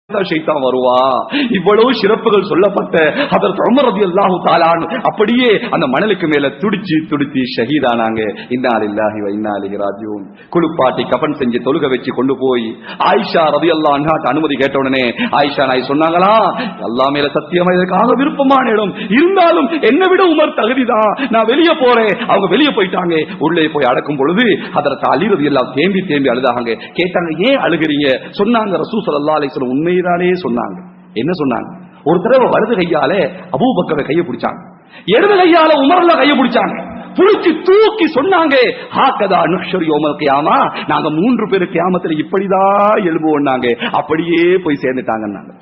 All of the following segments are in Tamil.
ஷைத்தான் வருவா. இவ்வளவு சிறப்புகள் சொல்லப்பட்ட ஹஜ்ரத் உமர் ரலியல்லாஹு தஆலா அப்படியே அந்த மணலுக்கு மேல துடிச்சு ஷஹீதானாங்க. இன்னா லில்லாஹி வ இன்னா இலைஹி ராஜிஊன். குளிப்பாட்டி கஃன் செஞ்சு தொழுக வச்சு கொண்டு போய் ஆயிஷா ரலியல்லாஹு அன்ஹா அனுமதி கேட்ட உடனே ஆயிஷா நாய் சொன்னாங்களா, அல்லாஹ் மேல சத்தியமா இதற்காக விருப்பமான இடம் இருந்தாலும் என்னை விட உமர் தகுதிதான், நான் வெளியே போறேன். அவங்க வெளியே போயிட்டாங்க. உள்ளே போய் அடக்கும் பொழுது ஹஜ்ரத் அலி ரலியல்லாஹு தேம்பி அழுதாங்க. கேட்டாங்க, ஏன் அழுகிறீங்க? சொன்னாங்க, ரசூல் ஸல்லல்லாஹு அலைஹி வஸல்லம் உண்மைதானே சொன்னாங்க. என்ன சொன்னாங்க? ஒரு தடவை வலது கையால அபூபக்கரை கையை பிடிச்சாங்க, இடது கையால உமர்ல கையை பிடிச்சாங்க, புடிச்சு தூக்கி சொன்னாங்க, ஹாகதா நுஹ்ஷர் யௌமல் கியாமா, நாங்க 3 பேர் கியாமத்துல இப்படிதான் எழுப்புவோம்னாங்க. அப்படியே போய் சேர்ந்துட்டாங்கன்னாங்க.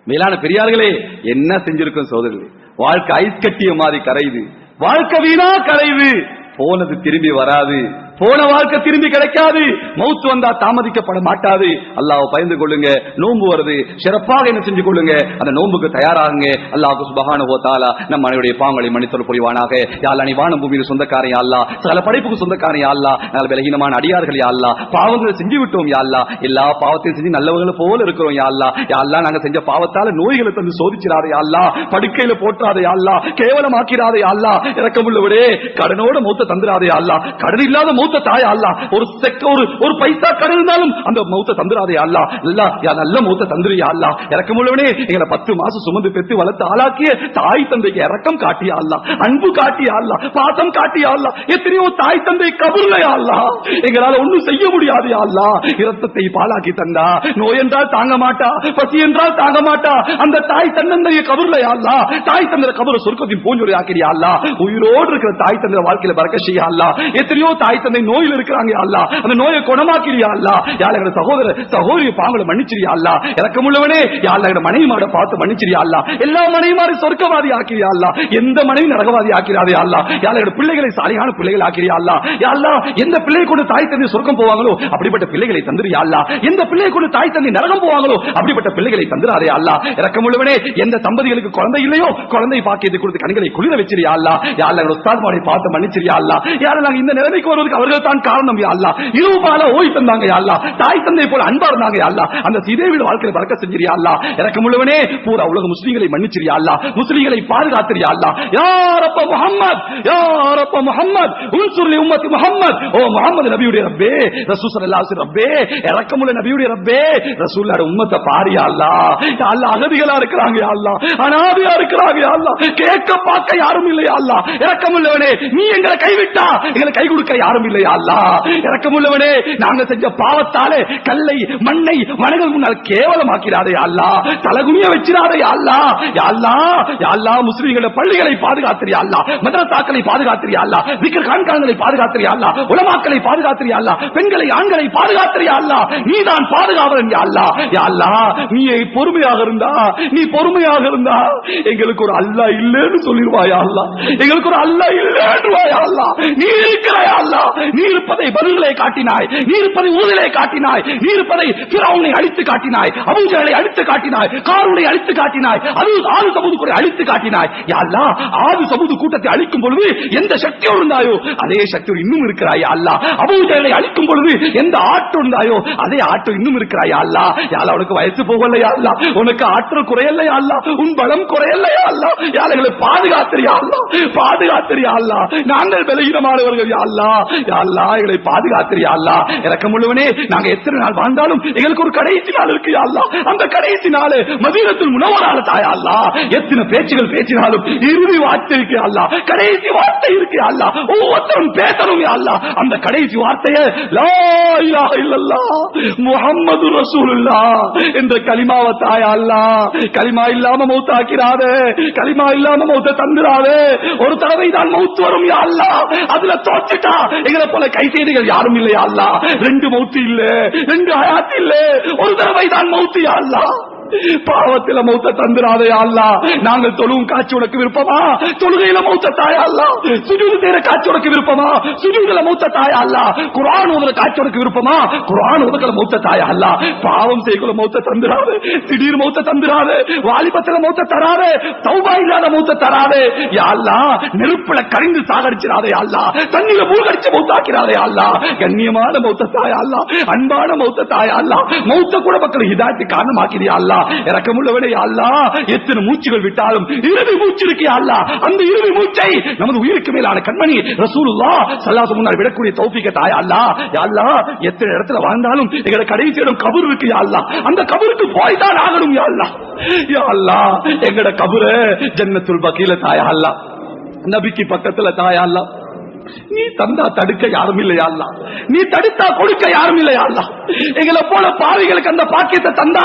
மேலான பெரியார்களே, என்ன செஞ்சிருக்கோம் சோதரர்களே? வாழ்க்கை ஐஸ் கட்டிய மாதிரி கரையுது, வாழ்க்கை வீணா கரையுது. போனது திரும்பி வராது, போன வாழ்க்கை திரும்பி கிடைக்காது. மௌத் வந்தா தாமதிக்கப்பட மாட்டாது. அல்லாஹ்வை பயந்து கொள்ளுங்க. நோன்பு வருது, சிறப்பாக என்ன செஞ்சு கொள்ளுங்க, அந்த நோன்புக்கு தயாராகுங்க. அல்லாஹ் சுப்ஹானஹு வ தஆலா நம் அனைவருடைய பாவங்களை மன்னித்தருள் புரிவானாக. யா அல்லாஹ், நீ வானம் பூமியின் சொந்தக்காரன் யா அல்லாஹ், சகல படைப்புக்கு சொந்தக்காரன் யா அல்லாஹ். நாங்கள் பலகீனமான அடியார்கள் யா அல்லாஹ், பாவங்களை செஞ்சு விட்டோம் யா அல்லாஹ், எல்லா பாவத்தையும் செஞ்சு நல்லவங்களை போல இருக்கிறோம் யா அல்லாஹ். யா அல்லாஹ், நாங்க செஞ்ச பாவத்தால நோய்களை தந்து சோதிச்சிராதே யா அல்லாஹ், படுக்கையில போட்டாதே யா அல்லாஹ், கேவலமாக்கிறாதே யா அல்லாஹ், இரக்கமுள்ளவரே கடனோட மௌத்த தந்துராதே யா அல்லாஹ், கடன் இல்லாத மௌத்த தாயா அல்லாஹ், ஒரு பைசா கடன் இருந்தாலும் அந்த மௌத்த தந்துராதே அல்லாஹ், நல்ல மௌத்த தந்துரியா அல்லாஹ். இரக்கமுள்ளவனே, எங்களை 10 மாசம் சுமந்து பெற்று வளர்த்து ஆளாக்கிய தாய் தந்தைக்கு இரக்கம் காட்டியா அல்லாஹ், அன்பு காட்டியா அல்லாஹ், பாசம் காட்டியா அல்லாஹ். எத்தனையோ தாய் தந்தை கபூர்லயா அல்லாஹ், எங்களால ஒண்ணும் செய்ய முடியாது யா அல்லாஹ். இரத்தத்தை பாலாக்கி தந்தா, நோய் என்றால் தாங்க மாட்டா, பசி என்றால் தாங்க மாட்டா, அந்த தாய் தந்தைய கபூர்லயா அல்லாஹ், தாய் தந்தை கபூர் சொர்க்கத்தின் பூஞ்சொலி ஆக்கிறியா அல்லாஹ். உயிரோடு இருக்கிற தாய் தந்தை வாழ்க்கையில பரக்கத் செய்யா அல்லாஹ். எத்தனையோ தாய் தந்தை நோயில் இருக்கிறாங்க யா அல்லாஹ், அந்த நோயை குணமாக்கிறியா அல்லாஹ். யா அல்லாஹ், சகோதர சகோதரி பாவங்களை மன்னிச்சிரியா அல்லாஹ். இரக்கமுள்ளவனே, யா அல்லாஹ், மனைவிமாட பார்த்து மன்னிச்சிரியா அல்லாஹ். எல்லா மனைவிமாரி சொர்க்கவாதி ஆக்கிறியா அல்லாஹ், எந்த மனைவி நரகவாதி ஆக்கிறாதே யா அல்லாஹ். யா அல்லாஹ், பிள்ளைகளை சாலியான பிள்ளைகள் ஆக்கிறியா அல்லாஹ். யா அல்லாஹ், எந்த பிள்ளை கொண்டு தாய் தந்தை சொர்க்கம் போவாங்களோ அப்படிப்பட்ட பிள்ளைகளை தந்துரியா அல்லாஹ். எந்த பிள்ளை கொண்டு தாய் தந்தை நரகம் போவாங்களோ அப்படிப்பட்ட பிள்ளைகளை தந்துராதே அல்லாஹ். இரக்கமுள்ளவனே, எந்த தம்பதிகளுக்கு குழந்தை இல்லையோ குழந்தை பாக்கியத்தை கொடுத்து கண்களை குளிர வச்சிரியா அல்லாஹ். யா அல்லாஹ், உஸ்தாத்மாரை பார்த்து மன்னிச்சிரியா அல்லாஹ். யா அல்லாஹ், இந்த நிலைமைக்கு வருவதற்கு அவர்கள் தான் காரணம் யா அல்லாஹ். இரவு பால ஓய் தந்தாங்க யா அல்லாஹ், தாய் தந்தை போல அன்பா இருந்தாங்க யா அல்லாஹ். அந்த சீதேவிட வாழ்க்கையில பறக்க செஞ்சிரியா அல்லாஹ். இரக்கமுள்ளவனே, பூரா உலக முஸ்லிம்களை மன்னிச்சிரியா அல்லாஹ், முஸ்லிம்களை பாதுகாத்திரியா அல்லாஹ். யா ரப்ப முஹம்மத், யா ரப்ப முஹம்மத், உன்சுர் லி உம்மத்தி முஹம்மத். ஓ முஹம்மது நபியுடைய ரப்பே, ரசூல் ஸல்லல்லாஹு அலைஹி ரப்பே, இரக்கமுள்ள நபியுடைய ரப்பே, ரசூலுல்லாஹ் உம்மத்தை பாரியா அல்லாஹ். யா அல்லாஹ், அகதிகளா இருக்கிறாங்க யா அல்லாஹ், அனாதையா இருக்கிறாங்க யா அல்லாஹ், கேட்க பார்க்க யாரும் இல்லையா அல்லாஹ். இரக்கமுள்ளவனே, நீ எங்களை கைவிட்டா எங்களை கை கொடுக்க யாரும் இல்லையா அல்லாஹ். இரக்கமுள்ளவனே, நாங்க செஞ்ச பாவத்தாலே கல்லை மண்ணை மனங்கள் முன்னால் கேவலமாக்கிறாதே அல்லாஹ், தலகுனிய வச்சிராதே அல்லாஹ். யா அல்லாஹ், யா அல்லாஹ், முஸ்லிம்களோட பள்ளிகளை பாதுகாத்திரியா அல்லாஹ், மதரசாக்களை பாதுகாத்திரியா அல்லாஹ், விக்ர் கான்கான்களை பாதுகாத்திரியா அல்லாஹ், உலமாக்களை பாதுகாத்திரியா அல்லாஹ், பெண்களை ஆண்களை பாதுகாத்திரியா அல்லாஹ். நீதான் பாதுகாவலன் யா அல்லாஹ். யா அல்லாஹ், நீ பொறுமையாக இருந்தா, நீ பொறுமையாக இருந்தா எங்களுக்கு ஒரு அல்லாஹ் இல்லைன்னு சொல்லிடுவாயா அல்லாஹ், எங்களுக்கு ஒரு அல்லாஹ் இல்லைன்றுவாயா அல்லாஹ். நீ இருக்கிறாயா அல்லாஹ், நீ இருப்பதை பதில்களை காட்டினாய், நீ இருப்பதை ஊழலை காட்டினாய், நீ இருப்பதை ஃபிரௌனை அழித்து காட்டினாய், அபூஜஹலை அழித்து காட்டினாய், காரூனை அழித்து காட்டினாய், ஆது சமூது கூட அழித்து காட்டினாய். யா அல்லாஹ், ஆது சமூது கூட்டத்தை அழிக்கும் பொழுது எந்த சக்தியோடு இருந்தாயோ அதே சக்தியோடு இன்னும் இருக்கிறாய் யா அல்லாஹ். அபூஜஹலை அழிக்கும் பொழுது எந்த ஆற்றல் இருந்தாயோ அதே ஆற்றல் இன்னும் இருக்கிறாய் யா அல்லாஹ். யா அல்லாஹ், உனக்கு வயசு போகல யா அல்லாஹ், உனக்கு ஆற்றல் குறையல்ல யா அல்லாஹ், உன் பலம் குறையல்ல யா அல்லாஹ். யா அல்லாஹ், எங்களை பாதுகாத்திரியா அல்லாஹ், பாதுகாத்திரியா அல்லாஹ். நாங்கள் பலகீனமானவர்கள் யா அல்லாஹ். யா அல்லாஹ், எங்களை பாதுகாத்திரியா அல்லாஹ். இரக்கமுள்ளவனே, நாங்க எத்தனை நாள் வாழ்ந்தாலும் எங்களுக்கு ஒரு கடைசி நாள் இருக்கு யா அல்லாஹ். அந்த கடைசி நாள் மதீனத்துல் முனவ்வரால தாயா அல்லாஹ். எத்தனை பேச்சுகள் பேசினாலும் இறுதி வார்த்தை இருக்கு யா அல்லாஹ், கடைசி வார்த்தை இருக்கு யா அல்லாஹ். ஒவ்வொருத்தரும் பேசணும் யா அல்லாஹ். அந்த கடைசி வார்த்தையை லா இலாஹ இல்லல்லாஹ் முஹம்மது ரசூலுல்லாஹ் என்ற கலிமாவை தாயா அல்லாஹ். கலிமா இல்லாம மௌத்தாக்கிறாதே, கலிமா இல்லாம மௌத்த தந்துராதே. ஒரு தடவை தான் மௌத் வரும் யா அல்லாஹ், அதுல தோற்றுட்டா எங்களை போல கை செய்திகள் யாரும் இல்லையா அல்லாஹ். 2 மௌத்து இல்ல, 2 ஹயாத் இல்ல, ஒரு தடவை தான் மௌத்து யா அல்லாஹ். பாவத்தில மௌத்த தந்துராதே அல்லா. நாங்கள் தொழுவும் காட்சி உனக்கு விருப்பமா? தொழுகையில மௌத்த தாயா அல்லா. சுஜூது செய்யற காட்சி உனக்கு விருப்பமா? சுஜூதுல மௌத்த தாயா அல்லா. குர்ஆன் ஓதுற காட்சி உனக்கு விருப்பமா? குர்ஆன் ஓதுற மௌத்த தாயா அல்லா. பாவம் செய்யக்குள்ள மௌத்த தந்துராதே, திடீர் மௌத்த தந்துராதே, வாலிபத்தில மௌத்த தராதே, தௌபா இல்லாத மௌத்த தராதே யா அல்லாஹ். நெருப்புல கரிந்து சாகடிச்சிராதே யா அல்லாஹ். தண்ணில மூழ்கடிச்சு மௌத்தாக்கிறாதே யா அல்லாஹ். கண்ணியமான மௌத்த தாயா அல்லாஹ், அன்பான மௌத்த தாயா அல்லாஹ். மௌத்த கூட மக்கள் ஹிதாயத்துக்கு காரணமாக்கிறியா அல்லாஹ். இரக்கமுள்ளவனே யா அல்லாஹ். எத்தனை மூச்சுகள் விட்டாலும் இறுதி மூச்சு இருக்கு யா அல்லாஹ். அந்த இறுதி மூச்சை நமது உயிருக்கு மேலான கண்மணி ரசூலுல்லாஹ் ஸல்லல்லாஹு அலைஹி வஸல்லம் முன்னால் விடக்கூடிய தௌஃபீக தாயா அல்லாஹ். யா அல்லாஹ், எத்தனை இடத்துல வாழ்ந்தாலும் எங்களை கடைசி இடம் கபர் இருக்கு யா அல்லாஹ். அந்த கபருக்கு போய் தான் ஆகணும் யா அல்லாஹ். யா அல்லாஹ், எங்கட கபர ஜன்னத்துல் பகீல தாயா அல்லாஹ், நபிக்கு பக்கத்துல தாயா அல்லாஹ். நீ தந்தா தடுக்க யாரும் இல்லையா அல்லா, நீ தடுத்தா கொடுக்க யாரும் இல்லையா அல்லா. எங்களை போல பாவிகளுக்கு அந்த பாக்கியத்தை தந்தா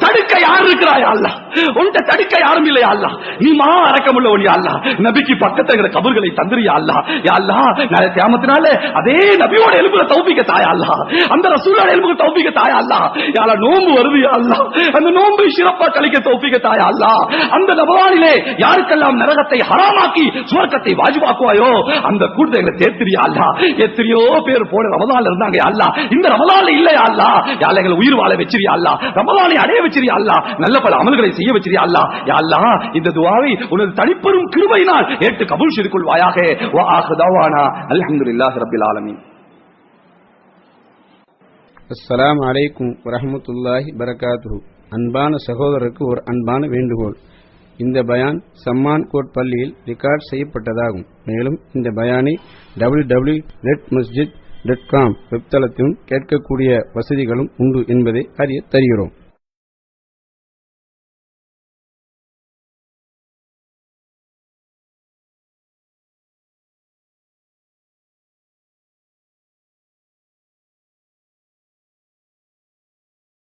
தடுக்க யார் இருக்கிறாயா அல்லா, உன்கிட்ட தடுக்க யாரும் இல்லையா அல்லா. நீ மா அரக்கமுள்ளவன் யா அல்லா. நபிக்கு பக்கத்துல எங்களை கபர்களை தந்துறியா அல்லா. யா அல்லா, நாளை கியாமத்தினால அதே நபியோட எலும்புல தௌஃபீக தாயா அல்லா, அந்த ரசூலோட எலும்புல தௌஃபீக தாயா அல்லா. யா அல்லா, நோன்பு வருது யா அல்லா, அந்த நோன்பை சிறப்பா கழிக்க தௌஃபீக தாயா அல்லா. அந்த ரமலானிலே யாருக்கெல்லாம் நரகத்தை ஹராமாக்கி சுவர்க்கத்தை வாஜிபாக்குவாயோ அந்த கூட்டத்தை தேர்த்திரியா அல்லா. எத்தனையோ பேர் போன ரமலான்ல இருந்தாங்க யா அல்லா, இந்த ரமலான்ல இல்லையா அல்லா. யா அல்லா, எங்களை உயிர் வாழ வச்சிரியா அல்லா, ரமலானை அடைய வச்சிரியா அல்லா, நல்ல பல அமல்களை செய்ய வச்சிரியா அல்லா. யா அல்லா, இந்த துஆவை உனது தனிப்பெரும் கிருபையினால் ஏற்று கபூல் செய்து கொள்வாயாக. வ ஆகிரு தஅவானா அல்ஹம்துலில்லாஹி ரப்பில் ஆலமீன். அஸ்ஸலாமு அலைக்கும் வரஹ்மத்துல்லாஹி பரகாத்துஹு. அன்பான சகோதரருக்கு ஒரு அன்பான வேண்டுகோள். இந்த பயான் சம்மான் கோட் பள்ளியில் ரெக்கார்ட் செய்யப்பட்டதாகும். மேலும் இந்த பயானை www.redmasjid.com வெப்தளத்திலும் கேட்கக்கூடிய வசதிகளும் உண்டு என்பதை அறிய தருகிறோம்.